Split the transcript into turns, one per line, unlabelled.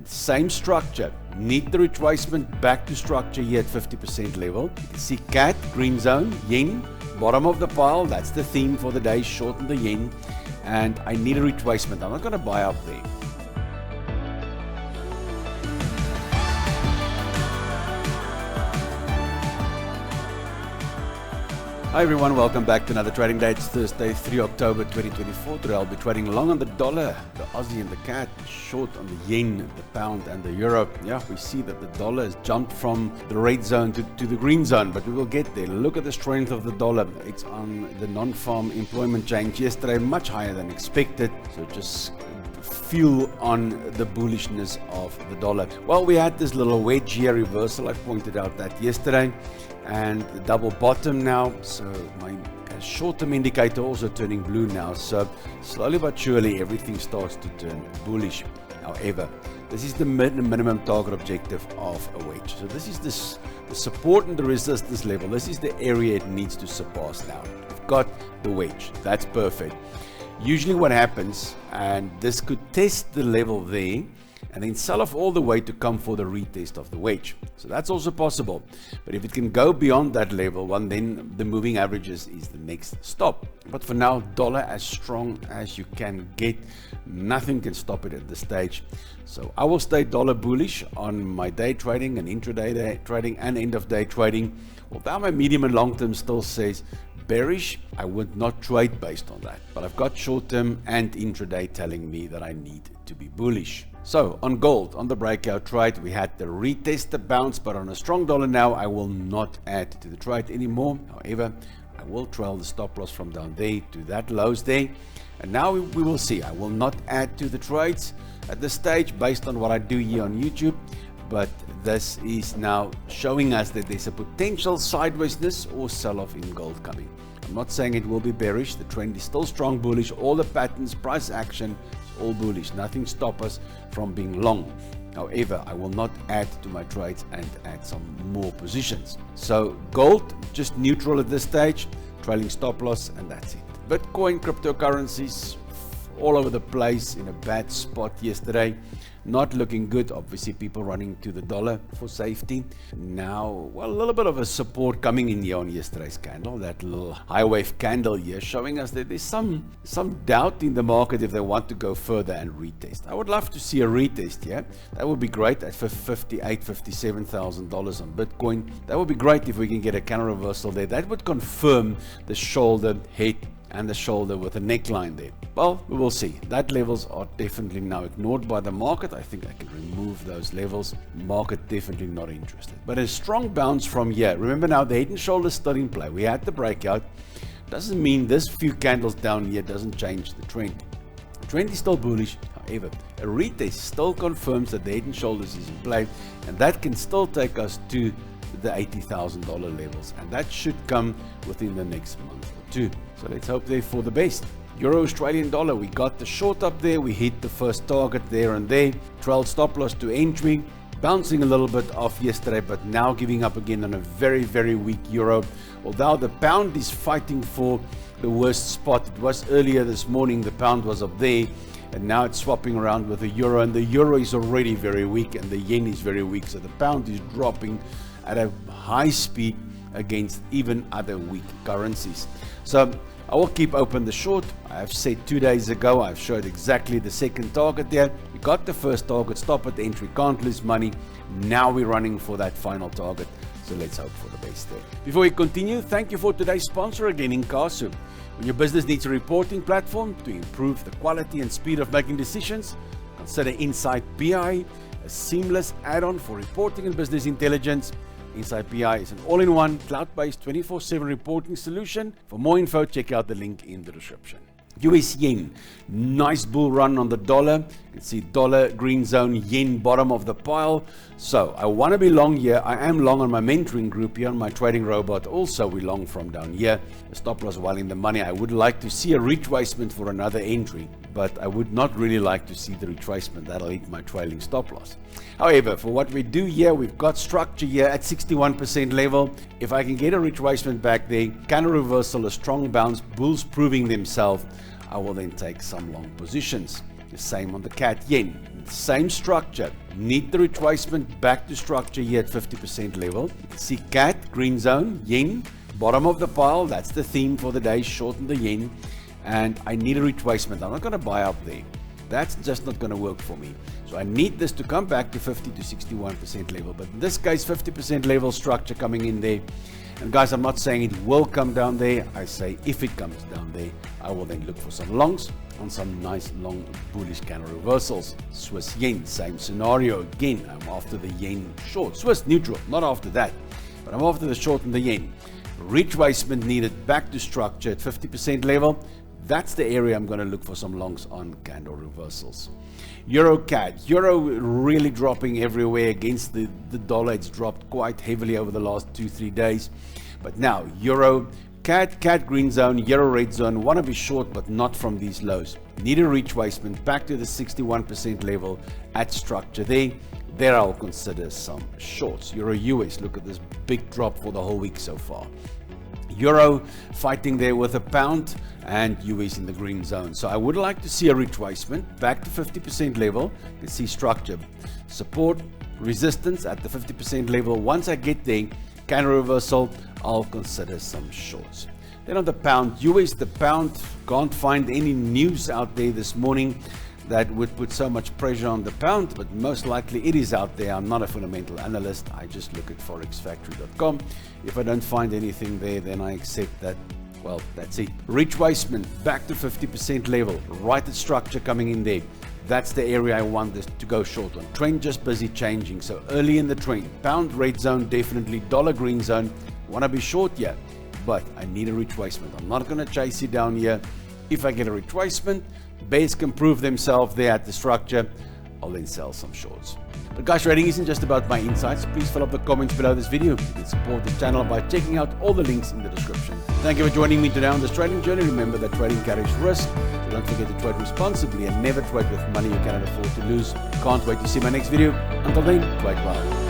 Same structure. Need the retracement back to structure here at 50% level. You can see CAD, green zone, yen, bottom of the pile. That's the theme for the day, shorten the yen. And I need a retracement. I'm not going to buy up there. Hi everyone, welcome back to another trading day. It's Thursday, 3 October 2024. Today I'll be trading long on the dollar, the Aussie and the CAD, short on the yen, the pound and the euro. Yeah, we see that the dollar has jumped from the red zone to the green zone, but we will get there. Look at the strength of the dollar. It's on the non-farm employment change yesterday, much higher than expected. So just fuel on the bullishness of the dollar. Well, we had this little wedge here reversal. I pointed out that yesterday. And the double bottom now, so my short-term indicator also turning blue now. So slowly but surely everything starts to turn bullish. However, this is the minimum target objective of a wedge. So this is the support and the resistance level. This is the area it needs to surpass now. We've got the wedge. That's perfect. Usually what happens, and this could test the level there, and then sell off all the way to come for the retest of the wedge. So that's also possible. But if it can go beyond that level, then the moving averages is the next stop. But for now, dollar as strong as you can get. Nothing can stop it at this stage. So I will stay dollar bullish on my day trading and intraday trading and end of day trading. Although my medium and long term still says bearish, I would not trade based on that. But I've got short term and intraday telling me that I need to be bullish. So on gold, on the breakout trade, we had the retest, the bounce, but on a strong dollar now, I will not add to the trade anymore. However, I will trail the stop loss from down there to that lows there. And now we will see. I will not add to the trades at this stage based on what I do here on YouTube. But this is now showing us that there's a potential sidewaysness or sell-off in gold coming. I'm not saying it will be bearish. The trend is still strong bullish. All the patterns, price action, all bullish. Nothing stop us from being long. However, I will not add to my trades and add some more positions. So gold, just neutral at this stage, trailing stop loss, and that's it. Bitcoin, cryptocurrencies, all over the place, in a bad spot yesterday. Not looking good. Obviously, people running to the dollar for safety. Now, well, a little bit of a support coming in here on yesterday's candle. That little high wave candle here showing us that there's some doubt in the market if they want to go further and retest. I would love to see a retest here. That would be great at $58,000, $57,000 on Bitcoin. That would be great if we can get a counter reversal there. That would confirm the shoulder, head, and the shoulder with a neckline there. Well, we will see. That levels are definitely now ignored by the market. I think I can remove those levels. Market definitely not interested. But a strong bounce from here. Remember now, the head and shoulders still in play. We had the breakout. Doesn't mean this few candles down here doesn't change the trend. The trend is still bullish. However, a retest still confirms that the head and shoulders is in play, and that can still take us to the $80,000 levels, and that should come within the next month or two. So let's hope there for the best. Euro Australian dollar, we got the short up there. We hit the first target there and there. Trailed stop loss to entry. Bouncing a little bit off yesterday, but now giving up again on a very, very weak euro. Although the pound is fighting for the worst spot. It was earlier this morning, the pound was up there, and now it's swapping around with the euro, and the euro is already very weak and the yen is very weak. So the pound is dropping at a high speed against even other weak currencies. So I will keep open the short. I've said 2 days ago, I've showed exactly the second target there. We got the first target, stop at the entry, can't lose money. Now we're running for that final target. So let's hope for the best there. Before we continue, thank you for today's sponsor again, Incasu. When your business needs a reporting platform to improve the quality and speed of making decisions, consider Insight BI, a seamless add-on for reporting and business intelligence. Insight BI is an all-in-one, cloud-based 24/7 reporting solution. For more info, check out the link in the description. US yen, nice bull run on the dollar. You can see dollar, green zone, yen, bottom of the pile. So I want to be long here. I am long on my mentoring group here on my trading robot. Also, we long from down here. The stop loss while in the money. I would like to see a retracement for another entry, but I would not really like to see the retracement. That'll hit my trailing stop loss. However, for what we do here, we've got structure here at 61% level. If I can get a retracement back there, counter reversal, a strong bounce, bulls proving themselves, I will then take some long positions. The same on the CAD yen. Same structure. Need the retracement back to structure here at 50% level. See CAD, green zone, yen, bottom of the pile. That's the theme for the day, short on the yen. And I need a retracement. I'm not going to buy up there. That's just not going to work for me. So I need this to come back to 50 to 61% level. But in this case, 50% level structure coming in there. And guys, I'm not saying it will come down there. I say if it comes down there, I will then look for some longs on some nice long bullish candle reversals. Swiss yen, same scenario. Again, I'm after the yen short. Swiss neutral, not after that. But I'm after the short in the yen. Retracement needed back to structure at 50% level. That's the area I'm going to look for some longs on candle reversals. Euro CAD. Euro really dropping everywhere against the dollar. It's dropped quite heavily over the last 2-3 days. But now, Euro, CAD green zone, Euro red zone. Want to be short, but not from these lows. Need a retracement back to the 61% level at structure there. There I'll consider some shorts. Euro US. Look at this big drop for the whole week so far. Euro fighting there with a pound and US in the green zone. So I would like to see a retracement back to 50% level. You can see structure, support, resistance at the 50% level. Once I get there, candle reversal, I'll consider some shorts. Then on the pound, US, the pound, can't find any news out there this morning that would put so much pressure on the pound, but most likely it is out there. I'm not a fundamental analyst. I just look at forexfactory.com. If I don't find anything there, then I accept that, well, that's it. Retracement back to 50% level, right at structure coming in there. That's the area I want this to go short on. Trend just busy changing. So early in the trend, pound red zone, definitely dollar green zone. Want to be short here, but I need a retracement. I'm not going to chase it down here. If I get a retracement, bears can prove themselves there at the structure, I'll then sell some shorts. But guys, trading isn't just about my insights. Please fill up the comments below this video. You can support the channel by checking out all the links in the description. Thank you for joining me today on this trading journey. Remember that trading carries risk, so don't forget to trade responsibly and never trade with money you cannot afford to lose. Can't wait to see my next video. Until then, trade well.